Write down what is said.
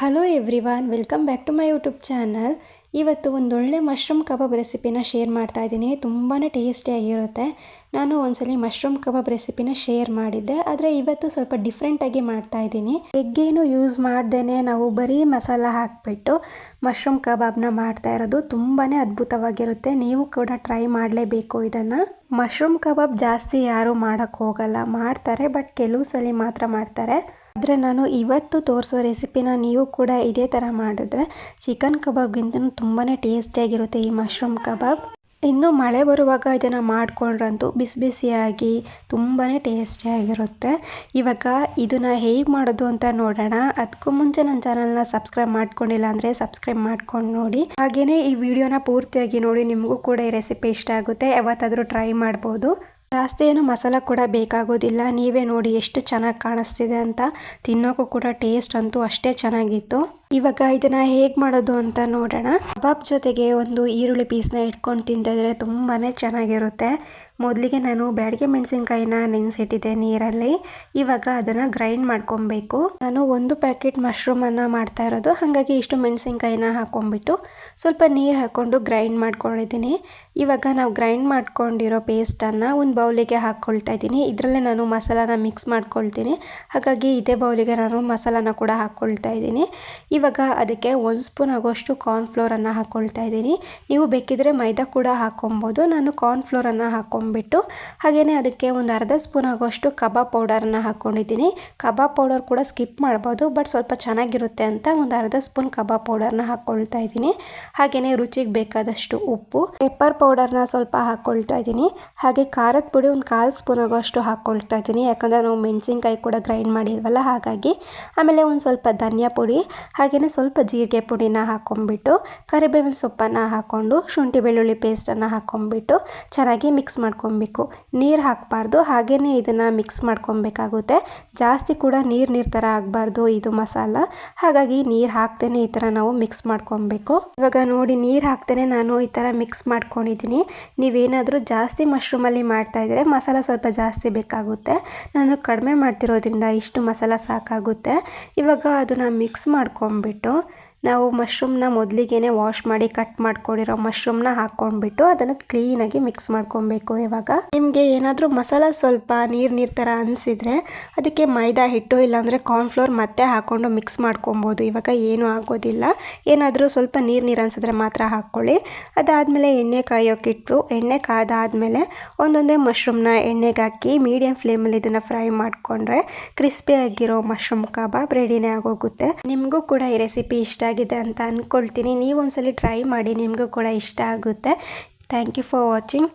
Hello everyone, welcome back to my YouTube channel. ಇವತ್ತು ಒಂದೊಳ್ಳೆ mushroom kebab ರೆಸಿಪಿನ share ಮಾಡ್ತಾ ಇದ್ದೀನಿ. ತುಂಬಾ ಟೇಸ್ಟಿಯಾಗಿರುತ್ತೆ. ನಾನು ಒಂದ್ಸಲಿ ಮಶ್ರೂಮ್ ಕಬಾಬ್ ರೆಸಿಪಿನ ಶೇರ್ ಮಾಡಿದ್ದೆ, ಆದರೆ ಇವತ್ತು ಸ್ವಲ್ಪ ಡಿಫ್ರೆಂಟಾಗಿ ಮಾಡ್ತಾ ಇದ್ದೀನಿ. ಎಗ್ಗೇನು ಯೂಸ್ ಮಾಡ್ದೇ ನಾವು ಬರೀ ಮಸಾಲ ಹಾಕಿಬಿಟ್ಟು ಮಶ್ರೂಮ್ ಕಬಾಬ್ನ ಮಾಡ್ತಾ ಇರೋದು. ತುಂಬಾ ಅದ್ಭುತವಾಗಿರುತ್ತೆ. ನೀವು ಕೂಡ ಟ್ರೈ ಮಾಡಲೇಬೇಕು ಇದನ್ನು. ಮಶ್ರೂಮ್ ಕಬಾಬ್ ಜಾಸ್ತಿ ಯಾರೂ ಮಾಡೋಕ್ಕೆ ಹೋಗಲ್ಲ, ಮಾಡ್ತಾರೆ, ಬಟ್ ಕೆಲವು ಸಲ ಮಾತ್ರ ಮಾಡ್ತಾರೆ. ಆದರೆ ನಾನು ಇವತ್ತು ತೋರಿಸೋ ರೆಸಿಪಿನ ನೀವು ಕೂಡ ಇದೇ ಥರ ಮಾಡಿದ್ರೆ ಚಿಕನ್ ಕಬಾಬ್ಗಿಂತ ತುಂಬಾ ಟೇಸ್ಟಿಯಾಗಿರುತ್ತೆ ಈ ಮಶ್ರೂಮ್ ಕಬಾಬ್. ಇನ್ನು ಮಳೆ ಬರುವಾಗ ಇದನ್ನು ಮಾಡಿಕೊಂಡ್ರಂತೂ ಬಿಸಿ ಬಿಸಿಯಾಗಿ ತುಂಬಾ ಟೇಸ್ಟಿಯಾಗಿರುತ್ತೆ. ಇವಾಗ ಇದನ್ನು ಹೇಗೆ ಮಾಡೋದು ಅಂತ ನೋಡೋಣ. ಅದಕ್ಕೂ ಮುಂಚೆ ನನ್ನ ಚಾನಲ್ನ ಸಬ್ಸ್ಕ್ರೈಬ್ ಮಾಡ್ಕೊಂಡಿಲ್ಲ ಅಂದರೆ ಸಬ್ಸ್ಕ್ರೈಬ್ ಮಾಡ್ಕೊಂಡು ನೋಡಿ. ಹಾಗೆಯೇ ಈ ವಿಡಿಯೋನ ಪೂರ್ತಿಯಾಗಿ ನೋಡಿ. ನಿಮಗೂ ಕೂಡ ಈ ರೆಸಿಪಿ ಇಷ್ಟ ಆಗುತ್ತೆ, ಯಾವತ್ತಾದರೂ ಟ್ರೈ ಮಾಡ್ಬೋದು. ಜಾಸ್ತಿ ಏನು ಮಸಾಲ ಕೂಡ ಬೇಕಾಗೋದಿಲ್ಲ. ನೀವೇ ನೋಡಿ ಎಷ್ಟು ಚೆನ್ನಾಗಿ ಕಾಣಿಸ್ತಿದೆ ಅಂತ. ತಿನ್ನೋಕ್ಕೂ ಕೂಡ ಟೇಸ್ಟ್ ಅಂತೂ ಅಷ್ಟೇ ಚೆನ್ನಾಗಿತ್ತು. ಇವಾಗ ಇದನ್ನು ಹೇಗೆ ಮಾಡೋದು ಅಂತ ನೋಡೋಣ. ಕಬಾಬ್ ಜೊತೆಗೆ ಒಂದು ಈರುಳ್ಳಿ ಪೀಸ್ನ ಇಟ್ಕೊಂಡು ತಿಂತಿದ್ರೆ ತುಂಬಾ ಚೆನ್ನಾಗಿರುತ್ತೆ. ಮೊದಲಿಗೆ ನಾನು ಬ್ಯಾಡಗೆ ಮೆಣಸಿನ್ಕಾಯಿನ ನೆನೆಸಿಟ್ಟಿದ್ದೆ ನೀರಲ್ಲಿ. ಇವಾಗ ಅದನ್ನು ಗ್ರೈಂಡ್ ಮಾಡ್ಕೊಬೇಕು. ನಾನು 1 ಪ್ಯಾಕೆಟ್ ಮಶ್ರೂಮನ್ನು ಮಾಡ್ತಾ ಇರೋದು, ಹಾಗಾಗಿ ಇಷ್ಟು ಮೆಣಸಿನ್ಕಾಯಿನ ಹಾಕ್ಕೊಂಡ್ಬಿಟ್ಟು ಸ್ವಲ್ಪ ನೀರು ಹಾಕ್ಕೊಂಡು ಗ್ರೈಂಡ್ ಮಾಡ್ಕೊಂಡಿದ್ದೀನಿ. ಇವಾಗ ನಾವು ಗ್ರೈಂಡ್ ಮಾಡ್ಕೊಂಡಿರೋ ಪೇಸ್ಟನ್ನು ಒಂದು ಬೌಲಿಗೆ ಹಾಕ್ಕೊಳ್ತಾ ಇದ್ದೀನಿ. ಇದರಲ್ಲೇ ನಾನು ಮಸಾಲಾನ ಮಿಕ್ಸ್ ಮಾಡ್ಕೊಳ್ತೀನಿ, ಹಾಗಾಗಿ ಇದೇ ಬೌಲಿಗೆ ನಾನು ಮಸಾಲಾನ ಕೂಡ ಹಾಕ್ಕೊಳ್ತಾ ಇದ್ದೀನಿ. ಇವಾಗ ಅದಕ್ಕೆ 1 ಸ್ಪೂನ್ ಆಗೋಷ್ಟು ಕಾರ್ನ್ಫ್ಲೋರನ್ನು ಹಾಕ್ಕೊಳ್ತಾ ಇದ್ದೀನಿ. ನೀವು ಬೇಕಿದ್ರೆ ಮೈದಾ ಕೂಡ ಹಾಕ್ಕೊಬೋದು. ನಾನು ಕಾರ್ನ್ಫ್ಲೋರನ್ನು ಹಾಕ್ಕೊಂಡ್ಬಿಟ್ಟು ಹಾಗೆಯೇ ಅದಕ್ಕೆ ಒಂದು ಅರ್ಧ ಸ್ಪೂನ್ ಆಗೋಷ್ಟು ಕಬಾಬ್ ಪೌಡರನ್ನು ಹಾಕ್ಕೊಂಡಿದ್ದೀನಿ. ಕಬಾಬ್ ಪೌಡರ್ ಕೂಡ ಸ್ಕಿಪ್ ಮಾಡ್ಬೋದು, ಬಟ್ ಸ್ವಲ್ಪ ಚೆನ್ನಾಗಿರುತ್ತೆ ಅಂತ ಒಂದು ಅರ್ಧ ಸ್ಪೂನ್ ಕಬಾಬ್ ಪೌಡರ್ನ ಹಾಕ್ಕೊಳ್ತಾ ಇದ್ದೀನಿ. ಹಾಗೆಯೇ ರುಚಿಗೆ ಬೇಕಾದಷ್ಟು ಉಪ್ಪು, ಪೆಪ್ಪರ್ ಪೌಡರ್ನ ಸ್ವಲ್ಪ ಹಾಕ್ಕೊಳ್ತಾ ಇದ್ದೀನಿ. ಹಾಗೆ ಖಾರದ ಪುಡಿ ಒಂದು 1/4 ಸ್ಪೂನ್ ಆಗೋಷ್ಟು ಹಾಕ್ಕೊಳ್ತಾ ಇದ್ದೀನಿ, ಯಾಕಂದರೆ ನಾವು ಮೆಣಸಿನ್ಕಾಯಿ ಕೂಡ ಗ್ರೈಂಡ್ ಮಾಡಿದ್ವಲ್ಲ ಹಾಗಾಗಿ. ಆಮೇಲೆ ಒಂದು ಸ್ವಲ್ಪ ಧನಿಯಾ ಪುಡಿ, ಹಾಗೆಯೇ ಸ್ವಲ್ಪ ಜೀರಿಗೆ ಪುಡಿನ ಹಾಕ್ಕೊಂಡ್ಬಿಟ್ಟು ಕರಿಬೇವಿನ ಸೊಪ್ಪನ್ನು ಹಾಕ್ಕೊಂಡು ಶುಂಠಿ ಬೆಳ್ಳುಳ್ಳಿ ಪೇಸ್ಟನ್ನು ಹಾಕ್ಕೊಂಡ್ಬಿಟ್ಟು ಚೆನ್ನಾಗಿ ಮಿಕ್ಸ್ ಮಾಡ್ಕೊಬೇಕು. ನೀರು ಹಾಕಬಾರ್ದು, ಹಾಗೆಯೇ ಇದನ್ನು ಮಿಕ್ಸ್ ಮಾಡ್ಕೊಬೇಕಾಗುತ್ತೆ. ಜಾಸ್ತಿ ಕೂಡ ನೀರು ಥರ ಆಗಬಾರ್ದು ಇದು ಮಸಾಲ, ಹಾಗಾಗಿ ನೀರು ಹಾಕ್ತೇನೆ ಈ ಥರ ನಾವು ಮಿಕ್ಸ್ ಮಾಡ್ಕೊಬೇಕು. ಇವಾಗ ನೋಡಿ, ನೀರು ಹಾಕ್ತೇನೆ ನಾನು ಈ ಥರ ಮಿಕ್ಸ್ ಮಾಡ್ಕೊಂಡಿದ್ದೀನಿ. ನೀವೇನಾದರೂ ಜಾಸ್ತಿ ಮಶ್ರೂಮಲ್ಲಿ ಮಾಡ್ತಾಯಿದ್ರೆ ಮಸಾಲ ಸ್ವಲ್ಪ ಜಾಸ್ತಿ ಬೇಕಾಗುತ್ತೆ. ನಾನು ಕಡಿಮೆ ಮಾಡ್ತಿರೋದ್ರಿಂದ ಇಷ್ಟು ಮಸಾಲ ಸಾಕಾಗುತ್ತೆ. ಇವಾಗ ಅದನ್ನು ಮಿಕ್ಸ್ ಮಾಡ್ಕೊಂಡ್ಬಿಟ್ಟು ನಾವು ಮಶ್ರೂಮ್ನ ಮೊದಲಿಗೆ ವಾಶ್ ಮಾಡಿ ಕಟ್ ಮಾಡ್ಕೊಂಡಿರೋ ಮಶ್ರೂಮ್ನ ಹಾಕ್ಕೊಂಡ್ಬಿಟ್ಟು ಅದನ್ನು ಕ್ಲೀನಾಗಿ ಮಿಕ್ಸ್ ಮಾಡ್ಕೊಬೇಕು. ಇವಾಗ ನಿಮಗೆ ಏನಾದರೂ ಮಸಾಲ ಸ್ವಲ್ಪ ನೀರು ಥರ ಅನಿಸಿದರೆ ಅದಕ್ಕೆ ಮೈದಾ ಹಿಟ್ಟು ಇಲ್ಲಾಂದರೆ ಕಾರ್ನ್ಫ್ಲೋರ್ ಮತ್ತೆ ಹಾಕ್ಕೊಂಡು ಮಿಕ್ಸ್ ಮಾಡ್ಕೊಬೋದು. ಇವಾಗ ಏನೂ ಆಗೋದಿಲ್ಲ. ಏನಾದರೂ ಸ್ವಲ್ಪ ನೀರು ಅನಿಸಿದ್ರೆ ಮಾತ್ರ ಹಾಕ್ಕೊಳ್ಳಿ. ಅದಾದಮೇಲೆ ಎಣ್ಣೆ ಕಾಯೋಕ್ಕಿಟ್ಟು ಎಣ್ಣೆ ಕಾದಾದಮೇಲೆ ಒಂದೊಂದೇ ಮಶ್ರೂಮ್ನ ಎಣ್ಣೆಗೆ ಹಾಕಿ ಮೀಡಿಯಂ ಫ್ಲೇಮಲ್ಲಿ ಇದನ್ನು ಫ್ರೈ ಮಾಡಿಕೊಂಡ್ರೆ ಕ್ರಿಸ್ಪಿಯಾಗಿರೋ ಮಶ್ರೂಮ್ ಕಬಾಬ್ ರೆಡಿನೇ ಆಗೋಗುತ್ತೆ. ನಿಮಗೂ ಕೂಡ ಈ ರೆಸಿಪಿ ಇಷ್ಟ ಆಗಿದೆ ಅಂತ ಅಂದ್ಕೊಳ್ತೀನಿ. ನೀವು ಒಂದ್ಸಲಿ ಟ್ರೈ ಮಾಡಿ, ನಿಮಗೂ ಕೂಡ ಇಷ್ಟ ಆಗುತ್ತೆ. Thank you for watching.